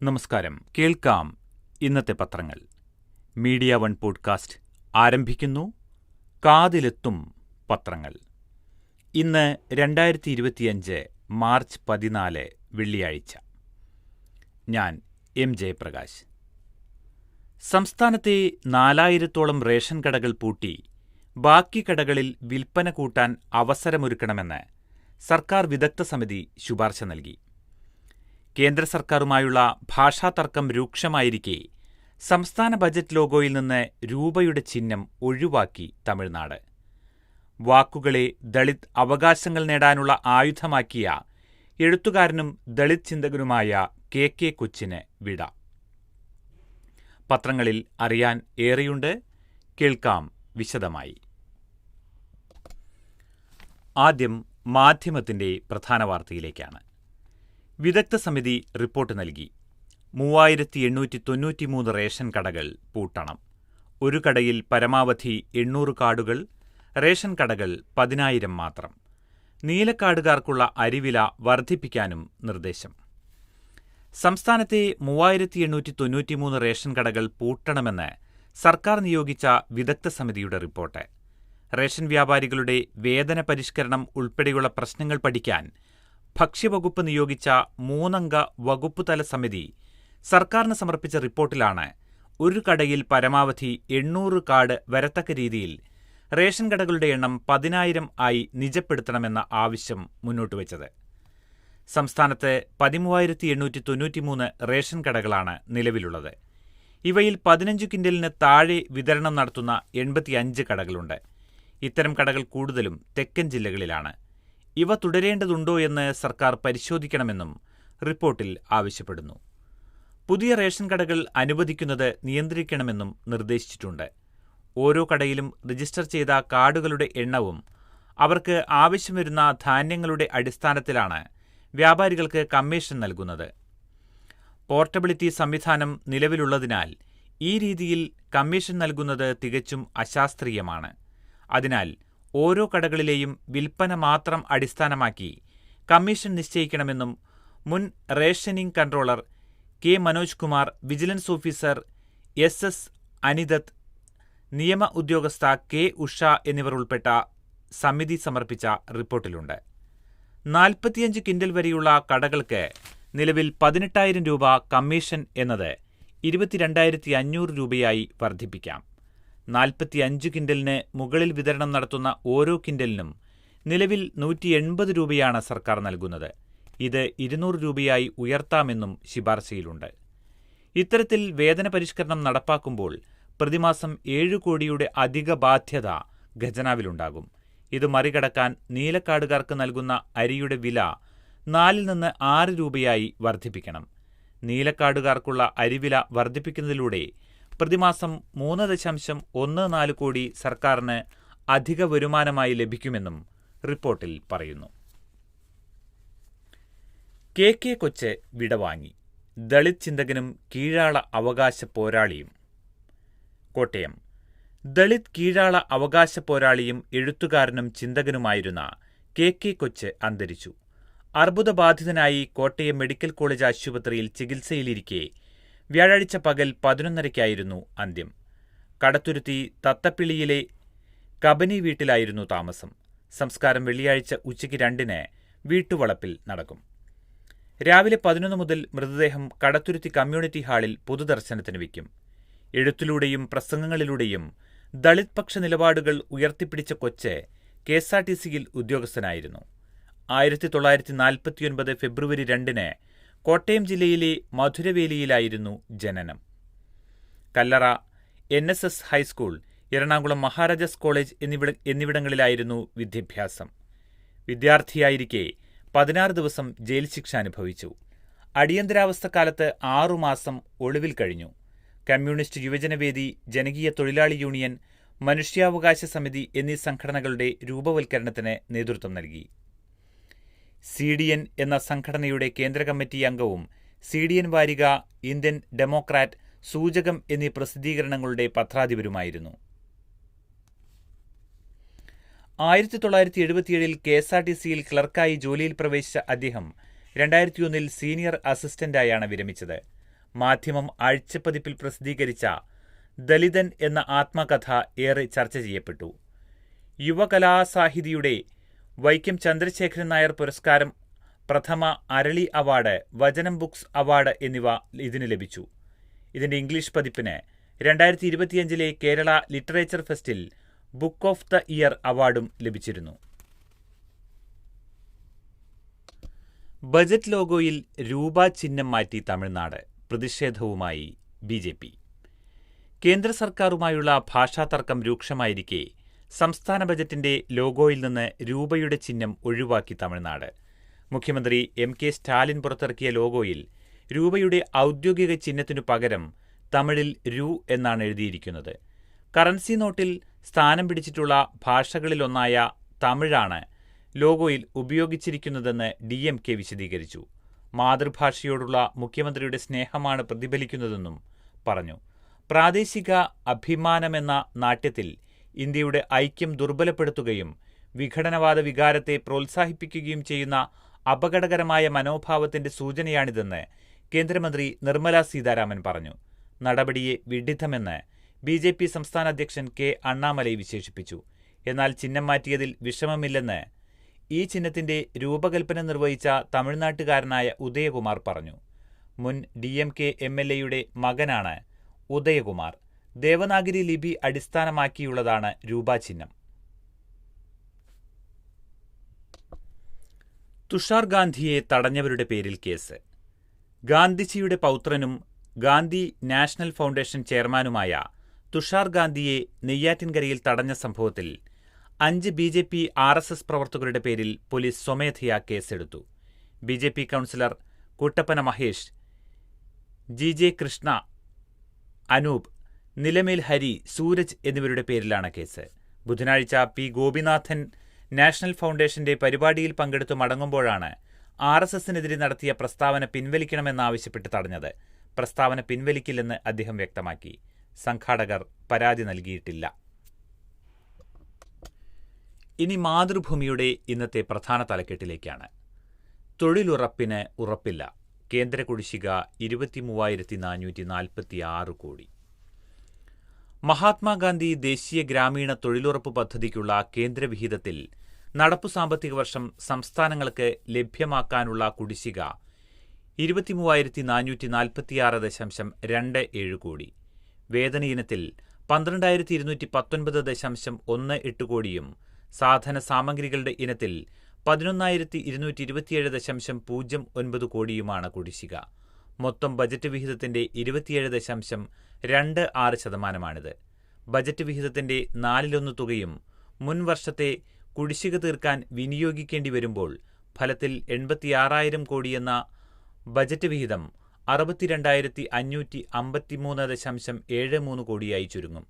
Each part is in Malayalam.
നമസ്കാരം. കേൾക്കാം ഇന്നത്തെ പത്രങ്ങൾ. മീഡിയ വൺ പോഡ്കാസ്റ്റ് ആരംഭിക്കുന്നു. കാതിലെത്തും പത്രങ്ങൾ. ഇന്ന് 2025 മാർച്ച് 14 വെള്ളിയാഴ്ച. ഞാൻ എം ജയപ്രകാശ്. സംസ്ഥാനത്തെ 4000-ഓളം റേഷൻ കടകൾ പൂട്ടി ബാക്കി കടകളിൽ വിൽപ്പന കൂട്ടാൻ അവസരമൊരുക്കണമെന്ന് സർക്കാർ വിദഗ്ധ സമിതി ശുപാർശ നൽകി. കേന്ദ്ര സർക്കാരുമായുള്ള ഭാഷാതർക്കം രൂക്ഷമായിരിക്കെ സംസ്ഥാന ബജറ്റ് ലോഗോയിൽ നിന്ന് രൂപയുടെ ചിഹ്നം ഒഴിവാക്കി തമിഴ്നാട്. വാക്കുകളെ ദളിത് അവകാശങ്ങൾ നേടാനുള്ള ആയുധമാക്കിയ എഴുത്തുകാരനും ദളിത് ചിന്തകനുമായ കെ കൊച്ചിന് വിട. പത്രങ്ങളിൽ അറിയാൻ ഏറെയുണ്ട്. കേൾക്കാം വിശദമായി. ആദ്യം മാധ്യമത്തിന്റെ പ്രധാന വാർത്തയിലേക്കാണ്. വിദഗ്ധ സമിതി റിപ്പോർട്ട് നൽകി. 3893 റേഷൻ കടകൾ പൂട്ടണം. ഒരു കടയിൽ പരമാവധി 800 കാർഡുകൾ. റേഷൻ കടകൾ 10,000 മാത്രം. നീലക്കാർഡുകാർക്കുള്ള അരിവില വർദ്ധിപ്പിക്കാനും നിർദ്ദേശം. സംസ്ഥാനത്തെ 3893 റേഷൻ കടകൾ പൂട്ടണമെന്ന് സർക്കാർ നിയോഗിച്ച വിദഗ്ധ സമിതിയുടെ റിപ്പോർട്ട്. റേഷൻ വ്യാപാരികളുടെ വേതന പരിഷ്കരണം ഉൾപ്പെടെയുള്ള പ്രശ്നങ്ങൾ പഠിക്കാൻ ഭക്ഷ്യവകുപ്പ് നിയോഗിച്ച 3-അംഗ വകുപ്പുതല സമിതി സർക്കാരിന് സമർപ്പിച്ച റിപ്പോർട്ടിലാണ് ഒരു കടയിൽ പരമാവധി 800 കാർഡ് വരത്തക്ക രീതിയിൽ റേഷൻ കടകളുടെ എണ്ണം 10,000 ആയി നിജപ്പെടുത്തണമെന്ന ആവശ്യം മുന്നോട്ടുവച്ചത്. സംസ്ഥാനത്ത് 13,893 റേഷൻ കടകളാണ് നിലവിലുള്ളത്. ഇവയിൽ 15 ക്വിന്റലിന് താഴെ വിതരണം നടത്തുന്ന 85 കടകളുണ്ട്. ഇത്തരം കടകൾ കൂടുതലും തെക്കൻ ജില്ലകളിലാണ്. ഇവ തുടരേണ്ടതുണ്ടോ എന്ന് സർക്കാർ പരിശോധിക്കണമെന്നും റിപ്പോർട്ടിൽ ആവശ്യപ്പെടുന്നു. പുതിയ റേഷൻ കടകൾ അനുവദിക്കുന്നത് നിയന്ത്രിക്കണമെന്നും നിർദ്ദേശിച്ചിട്ടുണ്ട്. ഓരോ കടയിലും രജിസ്റ്റർ ചെയ്ത കാർഡുകളുടെ എണ്ണവും അവർക്ക് ആവശ്യം വരുന്ന ധാന്യങ്ങളുടെ അടിസ്ഥാനത്തിലാണ് വ്യാപാരികൾക്ക് കമ്മീഷൻ നൽകുന്നത്. പോർട്ടബിലിറ്റി സംവിധാനം നിലവിലുള്ളതിനാൽ ഈ രീതിയിൽ കമ്മീഷൻ നൽകുന്നത് തികച്ചും അശാസ്ത്രീയമാണ്. അതിനാൽ ഓരോ കടകളിലെയും വിൽപ്പന മാത്രം അടിസ്ഥാനമാക്കി കമ്മീഷൻ നിശ്ചയിക്കണമെന്നും മുൻ rationing controller K Manoj Kumar, vigilance officer SS അനിദത്ത്, നിയമ ഉദ്യോഗസ്ഥ കെ ഉഷ എന്നിവർ ഉൾപ്പെട്ട സമിതി സമർപ്പിച്ച റിപ്പോർട്ടിലുണ്ട്. 45 ക്വിന്റൽ വരെയുള്ള കടകൾക്ക് നിലവിൽ 18,000 രൂപ കമ്മീഷൻ എന്നത് 22,500 രൂപയായി വർദ്ധിപ്പിക്കാം. 45 ക്വിന്റലിന് മുകളിൽ വിതരണം നടത്തുന്ന ഓരോ ക്വിന്റലിനും നിലവിൽ 180 രൂപയാണ് സർക്കാർ നൽകുന്നത്. ഇത് 200 രൂപയായി ഉയർത്താമെന്നും ശുപാർശയിലുണ്ട്. ഇത്തരത്തിൽ വേതന പരിഷ്കരണം നടപ്പാക്കുമ്പോൾ പ്രതിമാസം 7 കോടിയുടെ അധിക ബാധ്യത ഖജനാവിലുണ്ടാകും. ഇത് മറികടക്കാൻ നീലക്കാർഡുകാർക്ക് നൽകുന്ന അരിയുടെ വില 4 നിന്ന് 6 രൂപയായി വർദ്ധിപ്പിക്കണം. നീലക്കാർഡുകാർക്കുള്ള അരിവില വർദ്ധിപ്പിക്കുന്നതിലൂടെ പ്രതിമാസം 3.14 കോടി സർക്കാരിന് അധിക വരുമാനമായി ലഭിക്കുമെന്നും റിപ്പോർട്ടിൽ പറയുന്നു. കെ കൊച്ച് വിടവാങ്ങി. ദളിത് ചിന്തകനും കീഴാള അവകാശ പോരാളിയും. കോട്ടയം. ദളിത് കീഴാള അവകാശ പോരാളിയും എഴുത്തുകാരനും ചിന്തകനുമായിരുന്ന കെ കൊച്ച് അന്തരിച്ചു. അർബുദബാധിതനായി കോട്ടയം മെഡിക്കൽ കോളേജ് ആശുപത്രിയിൽ ചികിത്സയിലിരിക്കെ വ്യാഴാഴ്ച പകൽ 11:30-ക്കായിരുന്നു അന്ത്യം. കടത്തുരുത്തി തത്തപ്പിള്ളിയിലെ കബനി വീട്ടിലായിരുന്നു താമസം. സംസ്കാരം വെള്ളിയാഴ്ച ഉച്ചയ്ക്ക് 2-ന് വീട്ടുവളപ്പിൽ നടക്കും. രാവിലെ 11 മുതൽ മൃതദേഹം കടത്തുരുത്തി കമ്മ്യൂണിറ്റി ഹാളിൽ പൊതുദർശനത്തിന് വയ്ക്കും. എഴുത്തിലൂടെയും പ്രസംഗങ്ങളിലൂടെയും ദളിത് പക്ഷ നിലപാടുകൾ ഉയർത്തിപ്പിടിച്ച കൊച്ച് KSRTCയിൽ ഉദ്യോഗസ്ഥനായിരുന്നു. 1949 ഫെബ്രുവരി 2-ന് കോട്ടയം ജില്ലയിലെ മധുരവേലിയിലായിരുന്നു ജനനം. Kallara NSS high school, Ernakulam Maharajas college എന്നിവിടങ്ങളിലായിരുന്നു വിദ്യാഭ്യാസം. വിദ്യാർത്ഥിയായിരിക്കെ 16 ദിവസം ജയിൽ ശിക്ഷ അനുഭവിച്ചു. അടിയന്തരാവസ്ഥക്കാലത്ത് 6 മാസം ഒളിവിൽ കഴിഞ്ഞു. കമ്മ്യൂണിസ്റ്റ് യുവജനവേദി, ജനകീയ തൊഴിലാളി യൂണിയൻ, മനുഷ്യാവകാശ സമിതി എന്നീ സംഘടനകളുടെ രൂപവൽക്കരണത്തിന് നേതൃത്വം നൽകി. CDN എന്ന സംഘടനയുടെ കേന്ദ്ര കമ്മിറ്റി അംഗവും CDN വാരിക, ഇന്ത്യൻ ഡെമോക്രാറ്റ്, സൂചകം എന്നീ പ്രസിദ്ധീകരണങ്ങളുടെ പത്രാധിപരുമായിരുന്നു. 1977 KSRTCയിൽ ക്ലർക്കായി ജോലിയിൽ പ്രവേശിച്ച അദ്ദേഹം 2001 സീനിയർ അസിസ്റ്റന്റായാണ് വിരമിച്ചത്. മാധ്യമം ആഴ്ചപ്പതിപ്പിൽ പ്രസിദ്ധീകരിച്ച ദലിതൻ എന്ന ആത്മകഥ ഏറെ ചർച്ച ചെയ്യപ്പെട്ടു. യുവകലാസാഹിതിയുടെ വൈക്കം ചന്ദ്രശേഖരൻ നായർ പുരസ്കാരം, പ്രഥമ അരളി അവാർഡ്, വചനം ബുക്സ് അവാർഡ് എന്നിവ ഇതിന് ലഭിച്ചു. ഇതിന്റെ ഇംഗ്ലീഷ് പതിപ്പിന് 2025 കേരള ലിറ്ററേച്ചർ ഫെസ്റ്റിൽ ബുക്ക് ഓഫ് ദ ഇയർ അവാർഡും ലഭിച്ചിരുന്നു. ബജറ്റ് ലോഗോയിൽ രൂപ ചിഹ്നം മാറ്റി തമിഴ്നാട്, പ്രതിഷേധവുമായി BJP. കേന്ദ്ര സർക്കാരുമായുള്ള ഭാഷാതർക്കം രൂക്ഷമായിരിക്കെ സംസ്ഥാന ബജറ്റിന്റെ ലോഗോയിൽ നിന്ന് രൂപയുടെ ചിഹ്നം ഒഴിവാക്കി തമിഴ്നാട്. മുഖ്യമന്ത്രി MK സ്റ്റാലിൻ പുറത്തിറക്കിയ ലോഗോയിൽ രൂപയുടെ ഔദ്യോഗിക ചിഹ്നത്തിനു പകരം തമിഴിൽ രൂ എന്നാണ് എഴുതിയിരിക്കുന്നത്. കറൻസി നോട്ടിൽ സ്ഥാനം പിടിച്ചിട്ടുള്ള ഭാഷകളിലൊന്നായ തമിഴാണ് ലോഗോയിൽ ഉപയോഗിച്ചിരിക്കുന്നതെന്ന് DMK വിശദീകരിച്ചു. മാതൃഭാഷയോടുള്ള മുഖ്യമന്ത്രിയുടെ സ്നേഹമാണ് പ്രതിഫലിക്കുന്നതെന്നും പറഞ്ഞു. പ്രാദേശിക അഭിമാനമെന്ന നാട്യത്തിൽ ഇന്ത്യയുടെ ഐക്യം ദുർബലപ്പെടുത്തുകയും വിഘടനവാദ വികാരത്തെ പ്രോത്സാഹിപ്പിക്കുകയും ചെയ്യുന്ന അപകടകരമായ മനോഭാവത്തിന്റെ സൂചനയാണിതെന്ന് കേന്ദ്രമന്ത്രി നിർമ്മല സീതാരാമൻ പറഞ്ഞു. നടപടിയെ വിഡ്ഢിത്തമെന്ന് BJP സംസ്ഥാന അധ്യക്ഷൻ K. അണ്ണാമലൈ വിശേഷിപ്പിച്ചു. എന്നാൽ ചിഹ്നം മാറ്റിയതിൽ വിഷമമില്ലെന്ന് ഈ ചിഹ്നത്തിന്റെ രൂപകൽപ്പന നിർവഹിച്ച തമിഴ്നാട്ടുകാരനായ ഉദയകുമാർ പറഞ്ഞു. മുൻ DMK MLAയുടെ മകനാണ് ഉദയകുമാർ. ദേവനാഗരി ലിപി അടിസ്ഥാനമാക്കിയുള്ളതാണ് രൂപാചിഹ്നം. തുഷാർ ഗാന്ധിയെ തടഞ്ഞവരുടെ പേരിൽ കേസ്. ഗാന്ധിജിയുടെ പൗത്രനും ഗാന്ധി നാഷണൽ ഫൗണ്ടേഷൻ ചെയർമാനുമായ തുഷാർ ഗാന്ധിയെ നെയ്യാറ്റിൻകരയിൽ തടഞ്ഞ സംഭവത്തിൽ 5 BJP RSS പ്രവർത്തകരുടെ പേരിൽ പോലീസ് സ്വമേധയാ കേസെടുത്തു. BJP councillor Kuttappana Mahesh, GJ Krishna, Anoop, Nilamel Hari, Sooraj എന്നിവരുടെ പേരിലാണ് കേസ്. ബുധനാഴ്ച P. ഗോപിനാഥൻ നാഷണൽ ഫൗണ്ടേഷന്റെ പരിപാടിയിൽ പങ്കെടുത്തു മടങ്ങുമ്പോഴാണ് RSSനെതിരെ നടത്തിയ പ്രസ്താവന പിൻവലിക്കണമെന്നാവശ്യപ്പെട്ട് തടഞ്ഞത്. പ്രസ്താവന പിൻവലിക്കില്ലെന്ന് അദ്ദേഹം വ്യക്തമാക്കി. സംഘാടകർ പരാതി നൽകിയിട്ടില്ല. ഇനി മാതൃഭൂമിയുടെ ഇന്നത്തെ പ്രധാന തലക്കെട്ടിലേക്കാണ്. തൊഴിലുറപ്പിന് ഉറപ്പില്ല, കേന്ദ്ര കുടിശ്ശിക 23,446 കോടി. മഹാത്മാഗാന്ധി ദേശീയ ഗ്രാമീണ തൊഴിലുറപ്പ് പദ്ധതിക്കുള്ള കേന്ദ്രവിഹിതത്തിൽ നടപ്പു സാമ്പത്തിക വർഷം സംസ്ഥാനങ്ങൾക്ക് ലഭ്യമാക്കാനുള്ള കുടിശ്ശിക 23,446.27 കോടി. വേതന ഇനത്തിൽ 12,219.18 കോടിയും സാധന സാമഗ്രികളുടെ ഇനത്തിൽ 11,227.09 കോടിയുമാണ് കുടിശ്ശിക. മൊത്തം ബജറ്റ് വിഹിതത്തിന്റെ 27.26%. ബജറ്റ് വിഹിതത്തിന്റെ 4/1 തുകയും മുൻ വർഷത്തെ കുടിശ്ശിക തീർക്കാൻ വിനിയോഗിക്കേണ്ടി വരുമ്പോൾ ഫലത്തിൽ 86,000 കോടിയെന്ന ബജറ്റ് വിഹിതം 62,553.73 കോടിയായി ചുരുങ്ങും.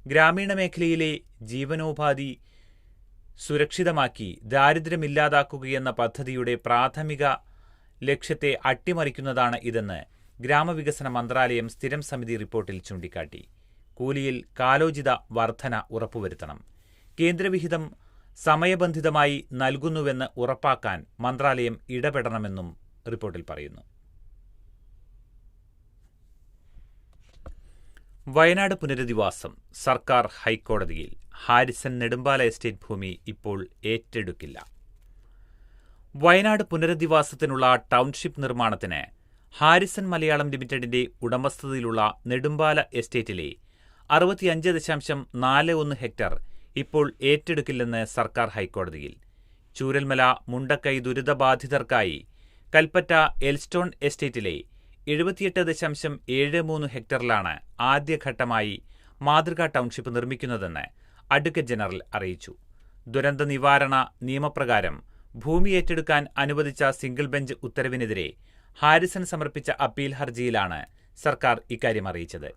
ഗ്രാമീണ മേഖലയിലെ ജീവനോപാധി സുരക്ഷിതമാക്കി ദാരിദ്ര്യമില്ലാതാക്കുകയെന്ന പദ്ധതിയുടെ പ്രാഥമിക ലക്ഷ്യത്തെ അട്ടിമറിക്കുന്നതാണ് ഇതെന്ന് ഗ്രാമവികസന മന്ത്രാലയം സ്ഥിരം സമിതി റിപ്പോർട്ടിൽ ചൂണ്ടിക്കാട്ടി. കൂലിയിൽ കാലോചിത വർധന ഉറപ്പുവരുത്തണം. കേന്ദ്രവിഹിതം സമയബന്ധിതമായി നൽകുന്നുവെന്ന് ഉറപ്പാക്കാൻ മന്ത്രാലയം ഇടപെടണമെന്നും റിപ്പോർട്ടിൽ പറയുന്നു. വയനാട് പുനരധിവാസം സർക്കാർ ഹൈക്കോടതിയിൽ. ഹാരിസൺ നെടുമ്പാല എസ്റ്റേറ്റ് ഭൂമി ഇപ്പോൾ ഏറ്റെടുക്കില്ല. വയനാട് പുനരധിവാസത്തിനുള്ള ടൗൺഷിപ്പ് നിർമ്മാണത്തിന് ഹാരിസൺ മലയാളം ലിമിറ്റഡിന്റെ ഉടമസ്ഥതയിലുള്ള നെടുമ്പാല എസ്റ്റേറ്റിലെ 65.41 ഹെക്ടർ ഇപ്പോൾ ഏറ്റെടുക്കില്ലെന്ന് സർക്കാർ ഹൈക്കോടതിയിൽ. ചൂരൽമല മുണ്ടക്കൈ ദുരിതബാധിതർക്കായി കൽപ്പറ്റ എൽസ്റ്റോൺ എസ്റ്റേറ്റിലെ 78.73 ഹെക്ടറിലാണ് ആദ്യഘട്ടമായി മാതൃകാ ടൗൺഷിപ്പ് നിർമ്മിക്കുന്നതെന്ന് അഡ്വക്കേറ്റ് ജനറൽ അറിയിച്ചു. ദുരന്ത നിവാരണ നിയമപ്രകാരം ഭൂമി ഏറ്റെടുക്കാൻ അനുവദിച്ച സിംഗിൾ ബെഞ്ച് ഉത്തരവിനെതിരെ ഹാരിസൺ സമർപ്പിച്ച അപ്പീൽ ഹർജിയിലാണ് സർക്കാർ ഇക്കാര്യം അറിയിച്ചത്.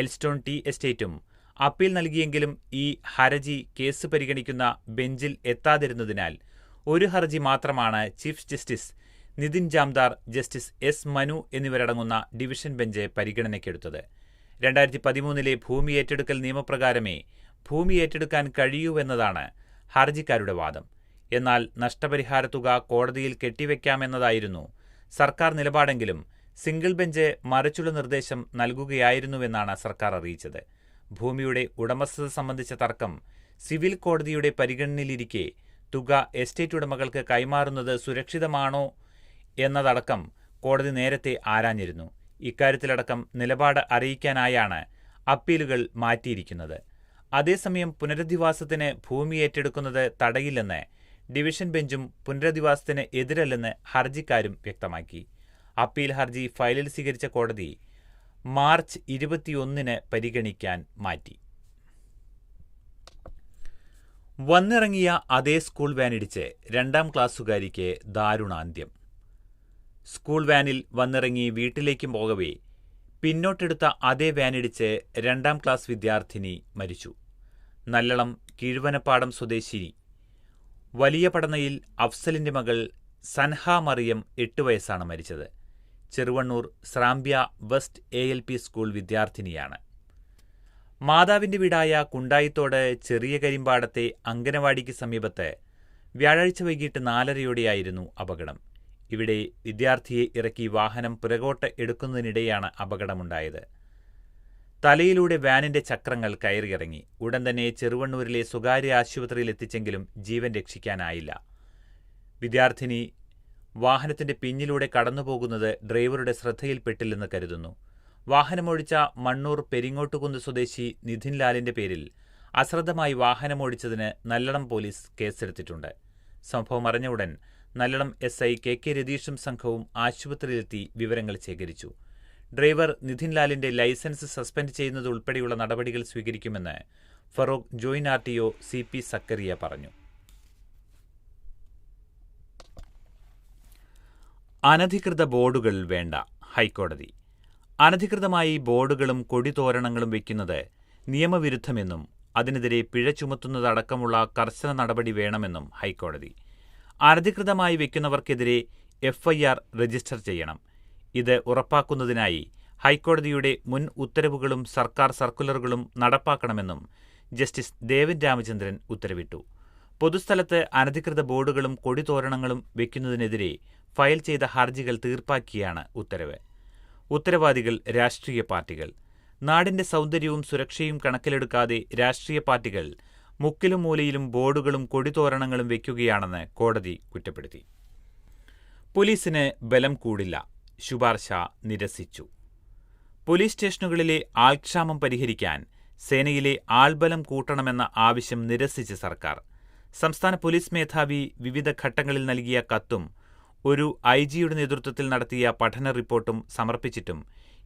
എൽസ്റ്റോൺ ടി എസ്റ്റേറ്റും അപ്പീൽ നൽകിയെങ്കിലും ഈ ഹർജി കേസ് പരിഗണിക്കുന്ന ബെഞ്ചിൽ എത്താതിരുന്നതിനാൽ ഒരു ഹർജി മാത്രമാണ് chief justice Nitin Jamdar, justice S. Manu എന്നിവരടങ്ങുന്ന ഡിവിഷൻ ബെഞ്ച് പരിഗണനയ്ക്കെടുത്തത്. 2013 ഭൂമി ഏറ്റെടുക്കൽ നിയമപ്രകാരമേ ഭൂമി ഏറ്റെടുക്കാൻ കഴിയൂവെന്നതാണ് ഹർജിക്കാരുടെ വാദം. എന്നാൽ നഷ്ടപരിഹാര തുക കോടതിയിൽ കെട്ടിവെക്കാമെന്നതായിരുന്നു സർക്കാർ നിലപാടെങ്കിലും സിംഗിൾ ബെഞ്ച് മറിച്ചുള്ള നിർദ്ദേശം നൽകുകയായിരുന്നുവെന്നാണ് സർക്കാർ അറിയിച്ചത്. ഭൂമിയുടെ ഉടമസ്ഥത സംബന്ധിച്ച തർക്കം സിവിൽ കോടതിയുടെ പരിഗണനയിലിരിക്കെ തുക എസ്റ്റേറ്റ് ഉടമകൾക്ക് കൈമാറുന്നത് സുരക്ഷിതമാണോ എന്നതടക്കം കോടതി നേരത്തെ ആരാഞ്ഞിരുന്നു. ഇക്കാര്യത്തിലടക്കം നിലപാട് അറിയിക്കാനായാണ് അപ്പീലുകൾ മാറ്റിയിരിക്കുന്നത്. അതേസമയം പുനരധിവാസത്തിന് ഭൂമി ഏറ്റെടുക്കുന്നത് തടയില്ലെന്ന് ഡിവിഷൻ ബെഞ്ചും പുനരധിവാസത്തിന് എതിരല്ലെന്ന് ഹർജിക്കാരും വ്യക്തമാക്കി. അപ്പീൽ ഹർജി ഫയലിൽ സ്വീകരിച്ച കോടതി മാർച്ച് 21 പരിഗണിക്കാൻ മാറ്റി. വന്നിറങ്ങിയ അതേ സ്കൂൾ വാനിടിച്ച് 2ാം ക്ലാസ്സുകാരിക്ക് ദാരുണാന്ത്യം. സ്കൂൾ വാനിൽ വന്നിറങ്ങി വീട്ടിലേക്ക് പോകവേ പിന്നോട്ടെടുത്ത അതേ വാനിടിച്ച് 2ാം ക്ലാസ് വിദ്യാർത്ഥിനി മരിച്ചു. നല്ലളം കീഴ്വനപ്പാടം സ്വദേശി വലിയ പടനയിൽ അഫ്സലിന്റെ മകൾ സൻഹ മറിയം 8 വയസ്സാണ് മരിച്ചത്. ചെറുവണ്ണൂർ സ്രാമ്പ്യ വെസ്റ്റ് ALP സ്കൂൾ വിദ്യാർത്ഥിനിയാണ്. മാതാവിന്റെ വീടായ കുണ്ടായിത്തോട് ചെറിയ കരിമ്പാടത്തെ അങ്കനവാടിക്ക് സമീപത്ത് വ്യാഴാഴ്ച വൈകിട്ട് 4:30 അപകടം. ഇവിടെ വിദ്യാർത്ഥിയെ ഇറക്കി വാഹനം പുറകോട്ട് എടുക്കുന്നതിനിടെയാണ് അപകടമുണ്ടായത്. തലയിലൂടെ വാനിന്റെ ചക്രങ്ങൾ കയറിയിറങ്ങി. ഉടൻ തന്നെ ചെറുവണ്ണൂരിലെ സ്വകാര്യ ആശുപത്രിയിൽ എത്തിച്ചെങ്കിലും ജീവൻ രക്ഷിക്കാനായില്ല. വിദ്യാർത്ഥിനി വാഹനത്തിന്റെ പിന്നിലൂടെ കടന്നുപോകുന്നത് ഡ്രൈവറുടെ ശ്രദ്ധയിൽപ്പെട്ടില്ലെന്ന് കരുതുന്നു. വാഹനമോടിച്ച മണ്ണൂർ പെരിങ്ങോട്ടുകുന്ന് സ്വദേശി നിധിൻ ലാലിന്റെ പേരിൽ അശ്രദ്ധമായി വാഹനമോടിച്ചതിന് നല്ലളം പോലീസ് കേസെടുത്തിട്ടുണ്ട്. സംഭവം അറിഞ്ഞ ഉടൻ നല്ലളം SI KK രതീഷും സംഘവും ആശുപത്രിയിലെത്തി വിവരങ്ങൾ ശേഖരിച്ചു. ഡ്രൈവർ നിധിൻ ലാലിന്റെ ലൈസൻസ് സസ്പെൻഡ് ചെയ്യുന്നത് ഉൾപ്പെടെയുള്ള നടപടികൾ സ്വീകരിക്കുമെന്ന് Feroke joint RTO CP Zakariya പറഞ്ഞു. അനധികൃത ബോർഡുകൾ വേണ്ട, ഹൈക്കോടതി. അനധികൃതമായി ബോർഡുകളും കൊടിതോരണങ്ങളും വയ്ക്കുന്നത് നിയമവിരുദ്ധമെന്നും അതിനെതിരെ പിഴ ചുമത്തുന്നതടക്കമുള്ള കർശന നടപടി വേണമെന്നും ഹൈക്കോടതി. അനധികൃതമായി വയ്ക്കുന്നവർക്കെതിരെ FIR രജിസ്റ്റർ ചെയ്യണം. ഇത് ഉറപ്പാക്കുന്നതിനായി ഹൈക്കോടതിയുടെ മുൻ ഉത്തരവുകളും സർക്കാർ സർക്കുലറുകളും നടപ്പാക്കണമെന്നും ജസ്റ്റിസ് ദേവൻ രാമചന്ദ്രൻ ഉത്തരവിട്ടു. പൊതുസ്ഥലത്ത് അനധികൃത ബോർഡുകളും കൊടിതോരണങ്ങളും വയ്ക്കുന്നതിനെതിരെ ഫയൽ ചെയ്ത ഹർജികൾ തീർപ്പാക്കിയാണ് ഉത്തരവ്. ഉത്തരവാദികൾ രാഷ്ട്രീയ പാർട്ടികൾ. നാടിന്റെ സൗന്ദര്യവും സുരക്ഷയും കണക്കിലെടുക്കാതെ രാഷ്ട്രീയ പാർട്ടികൾ മുക്കിലും മൂലയിലും ബോർഡുകളും കൊടിതോരണങ്ങളും വയ്ക്കുകയാണെന്ന് കോടതി കുറ്റപ്പെടുത്തി. പോലീസിന് ബലം കൂടില്ല, ശുപാർശ നിരസിച്ചു. പോലീസ് സ്റ്റേഷനുകളിലെ ആൾക്ഷാമം പരിഹരിക്കാൻ സേനയിലെ ആൾബലം കൂട്ടണമെന്ന ആവശ്യം നിരസിച്ച് സർക്കാർ. സംസ്ഥാന പോലീസ് മേധാവി വിവിധ ഘട്ടങ്ങളിൽ നൽകിയ കത്തും ഒരു IG-യുടെ നേതൃത്വത്തിൽ നടത്തിയ പഠന റിപ്പോർട്ടും സമർപ്പിച്ചിട്ടും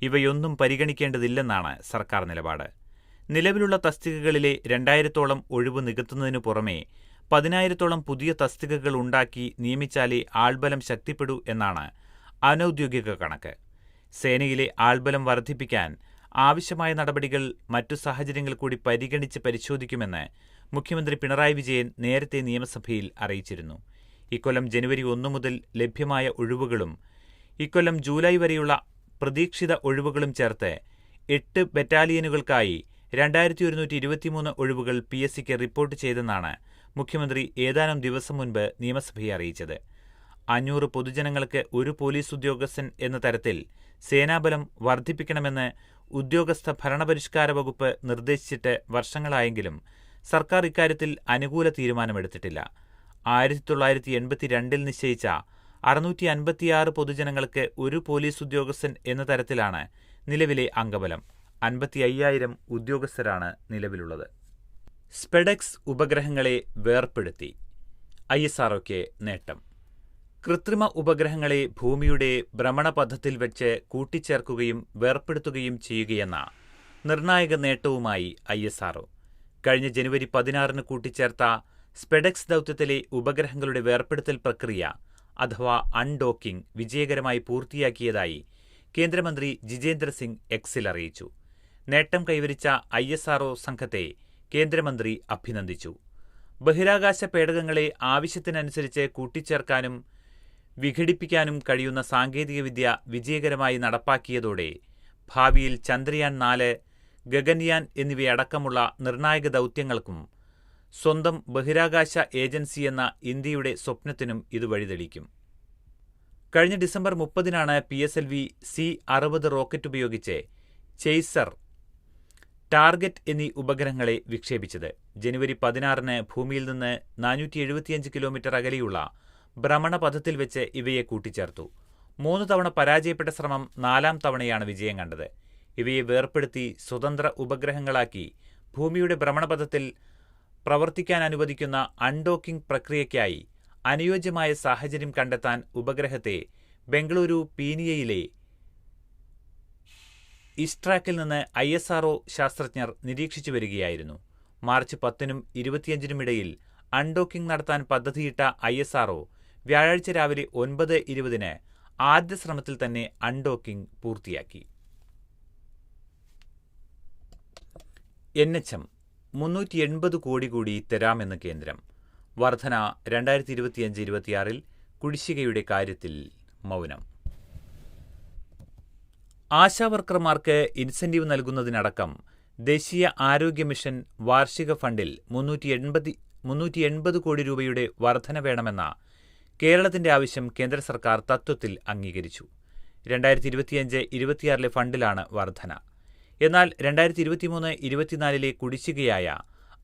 ഇവയൊന്നും പരിഗണിക്കേണ്ടതില്ലെന്നാണ് സർക്കാർ നിലപാട്. നിലവിലുള്ള തസ്തികകളിലെ 2000-ഓളം ഒഴിവ് നികത്തുന്നതിനു പുറമെ 10,000-ഓളം പുതിയ തസ്തികകൾ ഉണ്ടാക്കി നിയമിച്ചാലേ ആൾബലം ശക്തിപ്പെടൂ എന്നാണ് അനൌദ്യോഗിക കണക്ക്. സേനയിലെ ആൾബലം വർദ്ധിപ്പിക്കാൻ ആവശ്യമായ നടപടികൾ മറ്റു സാഹചര്യങ്ങൾ കൂടി പരിഗണിച്ച് പരിശോധിക്കുമെന്ന് മുഖ്യമന്ത്രി പിണറായി വിജയൻ നേരത്തെ നിയമസഭയിൽ അറിയിച്ചിരുന്നു. ഇക്കൊല്ലം ജനുവരി 1 മുതൽ ലഭ്യമായ ഒഴിവുകളും ഇക്കൊല്ലം ജൂലൈ വരെയുള്ള പ്രതീക്ഷിത ഒഴിവുകളും ചേർത്ത് 8 ബറ്റാലിയനുകൾക്കായി 2123 ഒഴിവുകൾ PSCക്ക് റിപ്പോർട്ട് ചെയ്തെന്നാണ് മുഖ്യമന്ത്രി ഏതാനും ദിവസം മുൻപ് നിയമസഭയെ അറിയിച്ചത്. 500 പൊതുജനങ്ങൾക്ക് ഒരു പോലീസ് ഉദ്യോഗസ്ഥൻ എന്ന തരത്തിൽ സേനാബലം വർദ്ധിപ്പിക്കണമെന്ന് ഉദ്യോഗസ്ഥ ഭരണപരിഷ്കാര വകുപ്പ് നിർദ്ദേശിച്ചിട്ട് വർഷങ്ങളായെങ്കിലും സർക്കാർ ഇക്കാര്യത്തിൽ അനുകൂല തീരുമാനമെടുത്തിട്ടില്ല. 1982 നിശ്ചയിച്ച 656 പൊതുജനങ്ങൾക്ക് ഒരു പോലീസ് ഉദ്യോഗസ്ഥൻ എന്ന തരത്തിലാണ് നിലവിലെ അംഗബലം. 55,000 ഉദ്യോഗസ്ഥരാണ് നിലവിലുള്ളത്. സ്പെഡെക്സ് ഉപഗ്രഹങ്ങളെ വേർപെടുത്തി. ISROയ്ക്ക് നേട്ടം. കൃത്രിമ ഉപഗ്രഹങ്ങളെ ഭൂമിയുടെ ഭ്രമണപഥത്തിൽ വെച്ച് കൂട്ടിച്ചേർക്കുകയും വേർപെടുത്തുകയും ചെയ്യുകയെന്ന നിർണായക നേട്ടവുമായി ISRO. കഴിഞ്ഞ ജനുവരി 16 കൂട്ടിച്ചേർത്ത സ്പെഡെക്സ് ദൗത്യത്തിലെ ഉപഗ്രഹങ്ങളുടെ വേർപെടുത്തൽ പ്രക്രിയ അഥവാ അൺഡോക്കിംഗ് വിജയകരമായി പൂർത്തിയാക്കിയതായി കേന്ദ്രമന്ത്രി ജിതേന്ദ്ര സിംഗ് എക്സിൽ അറിയിച്ചു. നേട്ടം കൈവരിച്ച ISRO സംഘത്തെ കേന്ദ്രമന്ത്രി അഭിനന്ദിച്ചു. ബഹിരാകാശ പേടകങ്ങളെ ആവശ്യത്തിനനുസരിച്ച് കൂട്ടിച്ചേർക്കാനും വിഘടിപ്പിക്കാനും കഴിയുന്ന സാങ്കേതികവിദ്യ വിജയകരമായി നടപ്പാക്കിയതോടെ ഭാവിയിൽ ചന്ദ്രയാൻ 4, ഗഗൻയാൻ എന്നിവയടക്കമുള്ള നിർണായക ദൗത്യങ്ങൾക്കും സ്വന്തം ബഹിരാകാശ ഏജൻസിയെന്ന ഇന്ത്യയുടെ സ്വപ്നത്തിനും ഇത് വഴിതെളിക്കും. കഴിഞ്ഞ ഡിസംബർ 30-നാണ് PSLV C-60 റോക്കറ്റ് ഉപയോഗിച്ച് ചേസർ, ടാർഗറ്റ് എന്നീ ഉപഗ്രഹങ്ങളെ വിക്ഷേപിച്ചത്. ജനുവരി 16-ന് ഭൂമിയിൽ നിന്ന് 475 കിലോമീറ്റർ അകലെയുള്ള ഭ്രമണപഥത്തിൽ വെച്ച് ഇവയെ കൂട്ടിച്ചേർത്തു. 3 തവണ പരാജയപ്പെട്ട ശ്രമം 4-ാം തവണയാണ് വിജയം കണ്ടത്. ഇവയെ വേർപെടുത്തി സ്വതന്ത്ര ഉപഗ്രഹങ്ങളാക്കി ഭൂമിയുടെ ഭ്രമണപഥത്തിൽ പ്രവർത്തിക്കാൻ അനുവദിക്കുന്ന അൺഡോക്കിംഗ് പ്രക്രിയയ്ക്കായി അനുയോജ്യമായ സാഹചര്യം കണ്ടെത്താൻ ഉപഗ്രഹത്തെ ബംഗളൂരു പീനിയയിലെ ഇസ്ട്രാക്കിൽ നിന്ന് ISRO ശാസ്ത്രജ്ഞർ നിരീക്ഷിച്ചു വരികയായിരുന്നു. മാർച്ച് 10-നും 25-നും ഇടയിൽ അൺഡോക്കിംഗ് നടത്താൻ പദ്ധതിയിട്ട ISRO വ്യാഴാഴ്ച രാവിലെ 9:20-ന് ആദ്യ ശ്രമത്തിൽ തന്നെ അൺഡോക്കിംഗ് പൂർത്തിയാക്കി. NHM 380 കോടി കൂടി തരാമെന്ന് കേന്ദ്രം. വർധന 2025-26 കുടിശ്ശികയുടെ കാര്യത്തിൽ മൗനം. ആശാവർക്കർമാർക്ക് ഇൻസെന്റീവ് നൽകുന്നതിനടക്കം ദേശീയ ആരോഗ്യ മിഷൻ വാർഷിക ഫണ്ടിൽ 380 കോടി രൂപയുടെ വർധന വേണമെന്ന കേരളത്തിന്റെ ആവശ്യം കേന്ദ്ര സർക്കാർ തത്വത്തിൽ അംഗീകരിച്ചു. 2025-26 ഫണ്ടിലാണ് വർധന. എന്നാൽ 2023-24 കുടിശ്ശികയായ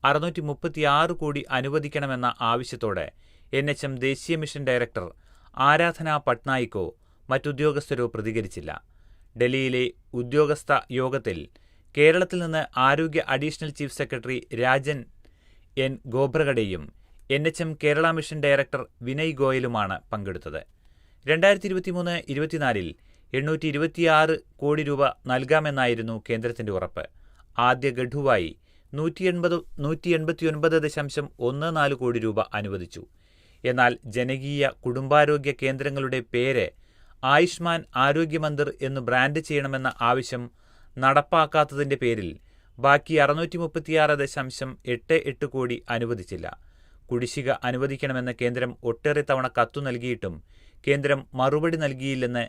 636 കോടി അനുവദിക്കണമെന്ന ആവശ്യത്തോട് NHM ദേശീയ മിഷൻ ഡയറക്ടർ ആരാധന പട്നായിക്കോ മറ്റുദ്യോഗസ്ഥരോ പ്രതികരിച്ചില്ല. ഡൽഹിയിലെ ഉദ്യോഗസ്ഥ യോഗത്തിൽ കേരളത്തിൽ നിന്ന് ആരോഗ്യ additional chief secretary Rajan N. ഖോബ്രഗഡെയും NHM Kerala mission director Vinay ഗോയലുമാണ് പങ്കെടുത്തത്. 2023-24 826 കോടി രൂപ നൽകാമെന്നായിരുന്നു കേന്ദ്രത്തിന്റെ ഉറപ്പ്. ആദ്യ ഗഡുവായി 189.14 കോടി രൂപ അനുവദിച്ചു. എന്നാൽ ജനകീയ കുടുംബാരോഗ്യ കേന്ദ്രങ്ങളുടെ പേര് ആയുഷ്മാൻ ആരോഗ്യ മന്ദിർ എന്ന് ബ്രാൻഡ് ചെയ്യണമെന്ന ആവശ്യം നടപ്പാക്കാത്തതിന്റെ പേരിൽ ബാക്കി 636.88 കോടി അനുവദിച്ചില്ല. കുടിശ്ശിക അനുവദിക്കണമെന്ന് കേന്ദ്രം ഒട്ടേറെ തവണ കത്തു നൽകിയിട്ടും കേന്ദ്രം മറുപടി നൽകിയില്ലെന്ന്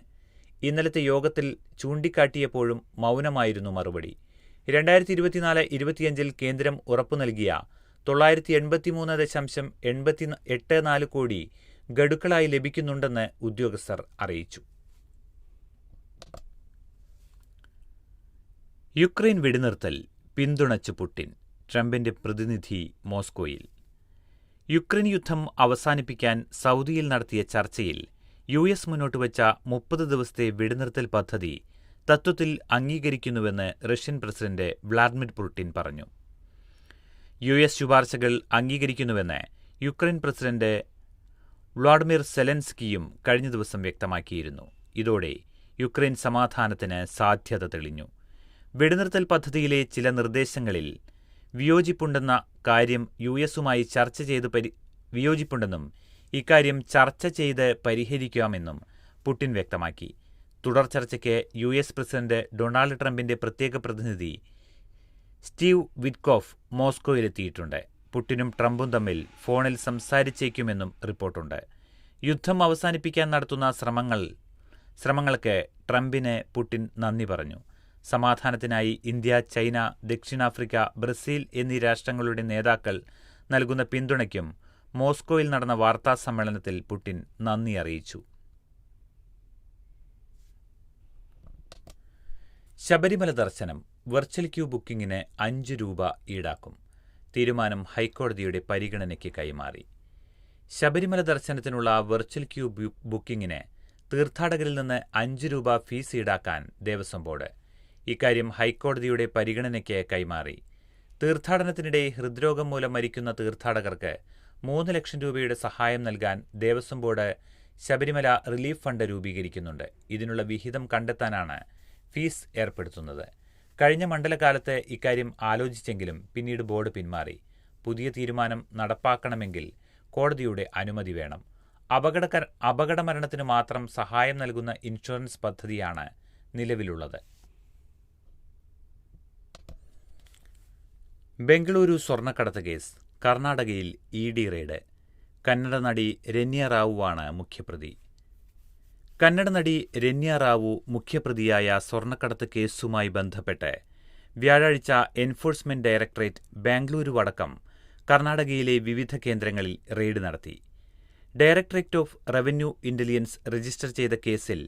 ഇന്നലത്തെ യോഗത്തിൽ ചൂണ്ടിക്കാട്ടിയപ്പോഴും മൗനമായിരുന്നു മറുപടി. 2024-25 കേന്ദ്രം ഉറപ്പു നൽകിയ 983.84 കോടി ഗഡുക്കളായി ലഭിക്കുന്നുണ്ടെന്ന് ഉദ്യോഗസ്ഥർ അറിയിച്ചു. യുക്രൈൻ വെടിനിർത്തൽ പിന്തുണച്ച് പുടിൻ. ട്രംപിന്റെ പ്രതിനിധി മോസ്കോയിൽ. യുക്രൈൻ യുദ്ധം അവസാനിപ്പിക്കാൻ സൗദിയിൽ നടത്തിയ ചർച്ചയിൽ US മുന്നോട്ടുവച്ച 30 ദിവസത്തെ വെടിനിർത്തൽ പദ്ധതി തത്വത്തിൽ അംഗീകരിക്കുന്നുവെന്ന് റഷ്യൻ പ്രസിഡന്റ് വ്ളാഡിമിർ പുടിൻ പറഞ്ഞു. US ശുപാർശകൾ അംഗീകരിക്കുന്നുവെന്ന് യുക്രൈൻ പ്രസിഡന്റ് വ്ളാഡിമിർ സെലൻസ്കിയും കഴിഞ്ഞ ദിവസം വ്യക്തമാക്കിയിരുന്നു. ഇതോടെ യുക്രൈൻ സമാധാനത്തിന് സാധ്യത തെളിഞ്ഞു. വെടിനിർത്തൽ പദ്ധതിയിലെ ചില നിർദ്ദേശങ്ങളിൽ വിയോജിപ്പുണ്ടെന്ന കാര്യം യുഎസുമായി വിയോജിപ്പുണ്ടെന്നും ഇക്കാര്യം ചർച്ച ചെയ്ത് പരിഹരിക്കാമെന്നും പുടിൻ വ്യക്തമാക്കി. തുടർ ചർച്ചയ്ക്ക് US പ്രസിഡന്റ് ഡൊണാൾഡ് ട്രംപിന്റെ പ്രത്യേക പ്രതിനിധി സ്റ്റീവ് വിറ്റ്കോഫ് മോസ്കോയിലെത്തിയിട്ടുണ്ട്. പുടിനും ട്രംപും തമ്മിൽ ഫോണിൽ സംസാരിച്ചേക്കുമെന്നും റിപ്പോർട്ടുണ്ട്. യുദ്ധം അവസാനിപ്പിക്കാൻ നടത്തുന്ന ശ്രമങ്ങൾക്ക് ട്രംപിന് പുടിൻ നന്ദി പറഞ്ഞു. സമാധാനത്തിനായി ഇന്ത്യ, ചൈന, ദക്ഷിണാഫ്രിക്ക, ബ്രസീൽ എന്നീ രാഷ്ട്രങ്ങളുടെ നേതാക്കൾ നൽകുന്ന പിന്തുണയ്ക്കും മോസ്കോയിൽ നടന്ന വാർത്താ സമ്മേളനത്തിൽ പുടിൻ നന്ദി അറിയിച്ചു. ശബരിമല ദർശനം വെർച്വൽ ക്യൂ ബുക്കിംഗിന് 5 രൂപ ഈടാക്കും. തീരുമാനം ഹൈക്കോടതിയുടെ പരിഗണനയ്ക്ക് കൈമാറി. ശബരിമല ദർശനത്തിനുള്ള വെർച്വൽ ക്യൂ ബുക്കിംഗിന് തീർത്ഥാടകരിൽ നിന്ന് 5 രൂപ ഫീസ് ഈടാക്കാൻ ദേവസ്വം ബോർഡ്. ഇക്കാര്യം ഹൈക്കോടതിയുടെ പരിഗണനയ്ക്ക് കൈമാറി. തീർത്ഥാടനത്തിനിടെ ഹൃദ്രോഗം മൂലം മരിക്കുന്ന തീർത്ഥാടകർക്ക് 3 ലക്ഷം രൂപയുടെ സഹായം നൽകാൻ Devaswom board Sabarimala relief fund രൂപീകരിക്കുന്നുണ്ട്. ഇതിനുള്ള വിഹിതം കണ്ടെത്താനാണ് ഫീസ് ഏർപ്പെടുത്തുന്നത്. കഴിഞ്ഞ മണ്ഡലകാലത്ത് ഇക്കാര്യം ആലോചിച്ചെങ്കിലും പിന്നീട് ബോർഡ് പിന്മാറി. പുതിയ തീരുമാനം നടപ്പാക്കണമെങ്കിൽ കോടതിയുടെ അനുമതി വേണം. അപകടമരണത്തിന് മാത്രം സഹായം നൽകുന്ന ഇൻഷുറൻസ് പദ്ധതിയാണ് നിലവിലുള്ളത്. ബംഗളൂരു സ്വർണ്ണക്കടത്ത് കേസ്. കർണാടകയിൽ ED റെയ്ഡ്. കന്നഡ നടി രന്യ റാവുവാണ് മുഖ്യപ്രതി. കന്നഡ നടി രന്യ റാവു മുഖ്യപ്രതിയായ സ്വർണ്ണക്കടത്ത് കേസുമായി ബന്ധപ്പെട്ട് വ്യാഴാഴ്ച എൻഫോഴ്സ്മെന്റ് ഡയറക്ടറേറ്റ് ബാംഗ്ലൂരു അടക്കം കർണാടകയിലെ വിവിധ കേന്ദ്രങ്ങളിൽ റെയ്ഡ് നടത്തി. Directorate of revenue intelligence register ചെയ്ത കേസിൽ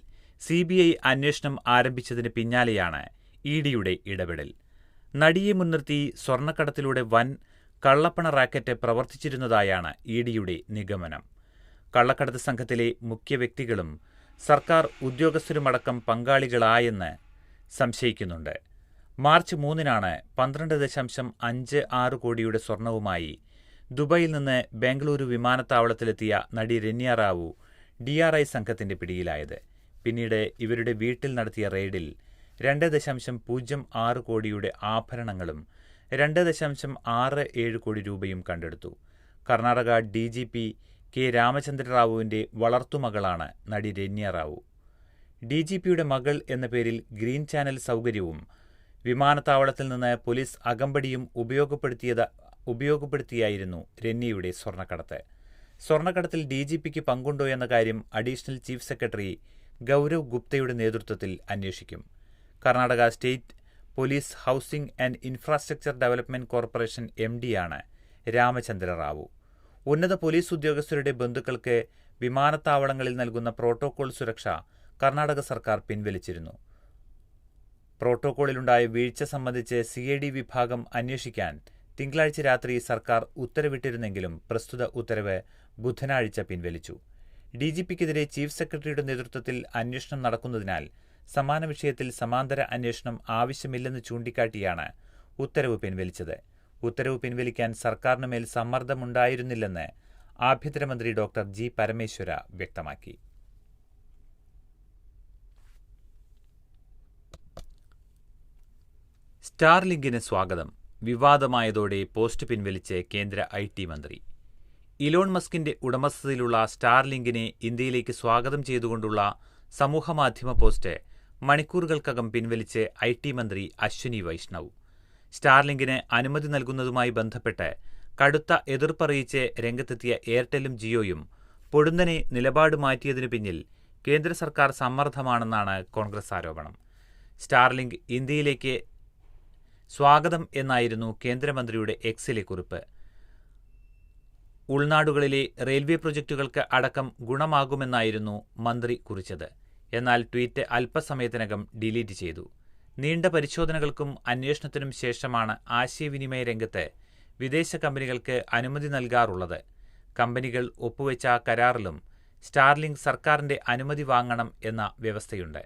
CBI അന്വേഷണം ആരംഭിച്ചതിന് പിന്നാലെയാണ് ഇഡിയുടെ ഇടപെടൽ. നടിയെ മുൻനിർത്തി സ്വർണ്ണക്കടത്തിലൂടെ വൻ കള്ളപ്പണ റാക്കറ്റ് പ്രവർത്തിച്ചിരുന്നതായാണ് ഇഡിയുടെ നിഗമനം. കള്ളക്കടത്ത് സംഘത്തിലെ മുഖ്യ വ്യക്തികളും സർക്കാർ ഉദ്യോഗസ്ഥരുമടക്കം പങ്കാളികളായെന്ന് സംശയിക്കുന്നുണ്ട്. മാർച്ച് 3-നാണ് 12.56 കോടിയുടെ സ്വർണവുമായി ദുബായിൽ നിന്ന് ബംഗളൂരു വിമാനത്താവളത്തിലെത്തിയ നടി രന്യ റാവു DRI സംഘത്തിന്റെ പിടിയിലായത്. പിന്നീട് ഇവരുടെ വീട്ടിൽ നടത്തിയ റെയ്ഡിൽ 2.06 കോടിയുടെ ആഭരണങ്ങളും 2.67 കോടി രൂപയും കണ്ടെടുത്തു. Karnataka DGP K. രാമചന്ദ്ര റാവുവിന്റെ വളർത്തുമകളാണ് നടി രന്യ റാവു. DGPയുടെ മകൾ എന്ന പേരിൽ ഗ്രീൻ ചാനൽ സൗകര്യവും വിമാനത്താവളത്തിൽ നിന്ന് പോലീസ് അകമ്പടിയും ഉപയോഗപ്പെടുത്തിയായിരുന്നു രന്യയുടെ സ്വർണ്ണക്കടത്ത്. സ്വർണ്ണക്കടത്തിൽ DGPക്ക് പങ്കുണ്ടോ എന്ന കാര്യം അഡീഷണൽ ചീഫ് സെക്രട്ടറി ഗൗരവ് ഗുപ്തയുടെ നേതൃത്വത്തിൽ അന്വേഷിക്കും. Karnataka state police housing and infrastructure development corporation MD-യാണ് രാമചന്ദ്ര റാവു. ഉന്നത പോലീസ് ഉദ്യോഗസ്ഥരുടെ ബന്ധുക്കൾക്ക് വിമാനത്താവളങ്ങളിൽ നൽകുന്ന പ്രോട്ടോകോൾ സുരക്ഷ കർണാടക സർക്കാർ പിൻവലിച്ചിരുന്നു. പ്രോട്ടോകോളിലുണ്ടായ വീഴ്ച സംബന്ധിച്ച് CID വിഭാഗം അന്വേഷിക്കാൻ തിങ്കളാഴ്ച രാത്രി സർക്കാർ ഉത്തരവിട്ടിരുന്നെങ്കിലും പ്രസ്തുത ഉത്തരവ് ബുധനാഴ്ച പിൻവലിച്ചു. DGPക്കെതിരെ ചീഫ് സെക്രട്ടറിയുടെ നേതൃത്വത്തിൽ അന്വേഷണം നടക്കുന്നതിനാൽ സമാന വിഷയത്തിൽ സമാന്തര അന്വേഷണം ആവശ്യമില്ലെന്ന് ചൂണ്ടിക്കാട്ടിയാണ് ഉത്തരവ് പിൻവലിച്ചത്. ഉത്തരവ് പിൻവലിക്കാൻ സർക്കാരിനുമേൽ സമ്മർദ്ദമുണ്ടായിരുന്നില്ലെന്ന് ആഭ്യന്തരമന്ത്രി ഡോക്ടർ G. പരമേശ്വര വ്യക്തമാക്കി. സ്റ്റാർലിങ്കിന് സ്വാഗതം. വിവാദമായതോടെ പോസ്റ്റ് പിൻവലിച്ച് കേന്ദ്ര IT മന്ത്രി. ഇലോൺ മസ്കിന്റെ ഉടമസ്ഥതയിലുള്ള സ്റ്റാർലിങ്കിനെ ഇന്ത്യയിലേക്ക് സ്വാഗതം ചെയ്തുകൊണ്ടുള്ള സമൂഹമാധ്യമ പോസ്റ്റ് മണിക്കൂറുകൾക്കകം പിൻവലിച്ച് IT മന്ത്രി അശ്വിനി വൈഷ്ണവ്. സ്റ്റാർലിങ്കിന് അനുമതി നൽകുന്നതുമായി ബന്ധപ്പെട്ട് കടുത്ത എതിർപ്പറിയിച്ച് രംഗത്തെത്തിയ എയർടെലും ജിയോയും പൊടുന്നനെ നിലപാട് മാറ്റിയതിനു പിന്നിൽ കേന്ദ്ര സർക്കാർ സമ്മർദ്ദമാണെന്നാണ് കോൺഗ്രസ് ആരോപണം. സ്റ്റാർലിങ്ക് ഇന്ത്യയിലേക്ക് സ്വാഗതം എന്നായിരുന്നു കേന്ദ്രമന്ത്രിയുടെ എക്സിലെ കുറിപ്പ്. ഉൾനാടുകളിലെ റെയിൽവേ പ്രൊജക്ടുകൾക്ക് അടക്കം ഗുണമാകുമെന്നായിരുന്നു മന്ത്രി കുറിച്ചത്. എന്നാൽ ട്വീറ്റ് അല്പസമയത്തിനകം ഡിലീറ്റ് ചെയ്തു. നീണ്ട പരിശോധനകൾക്കും അന്വേഷണത്തിനും ശേഷമാണ് ആശയവിനിമയ രംഗത്ത് വിദേശ കമ്പനികൾക്ക് അനുമതി നൽകാറുള്ളത്. കമ്പനികൾ ഒപ്പുവെച്ച കരാറിലും സ്റ്റാർലിങ്ക് സർക്കാരിന്റെ അനുമതി വാങ്ങണം എന്ന വ്യവസ്ഥയുണ്ട്.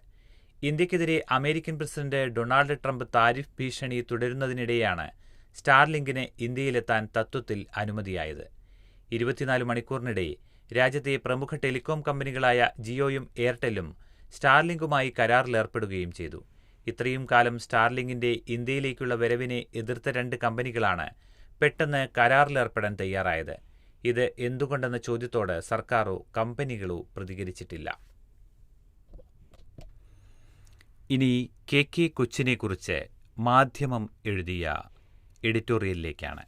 ഇന്ത്യക്കെതിരെ American president Donald Trump tariff ഭീഷണി തുടരുന്നതിനിടെയാണ് സ്റ്റാർലിങ്കിന് ഇന്ത്യയിലെത്താൻ തത്വത്തിൽ അനുമതിയായത്. 24 മണിക്കൂറിനിടെ രാജ്യത്തെ പ്രമുഖ ടെലികോം കമ്പനികളായ ജിയോയും എയർടെലും സ്റ്റാർലിങ്കുമായി കരാറിലേർപ്പെടുകയും ചെയ്തു. ഇത്രയും കാലം സ്റ്റാർലിങ്കിന്റെ ഇന്ത്യയിലേക്കുള്ള വരവിനെ എതിർത്ത 2 കമ്പനികളാണ് പെട്ടെന്ന് കരാറിലേർപ്പെടാൻ തയ്യാറായത്. ഇത് എന്തുകൊണ്ടെന്ന ചോദ്യത്തോട് സർക്കാരോ കമ്പനികളോ പ്രതികരിച്ചിട്ടില്ല. ഇനി KK കൊച്ചിനെക്കുറിച്ച് മാധ്യമം എഴുതിയ എഡിറ്റോറിയലിലേക്കാണ്.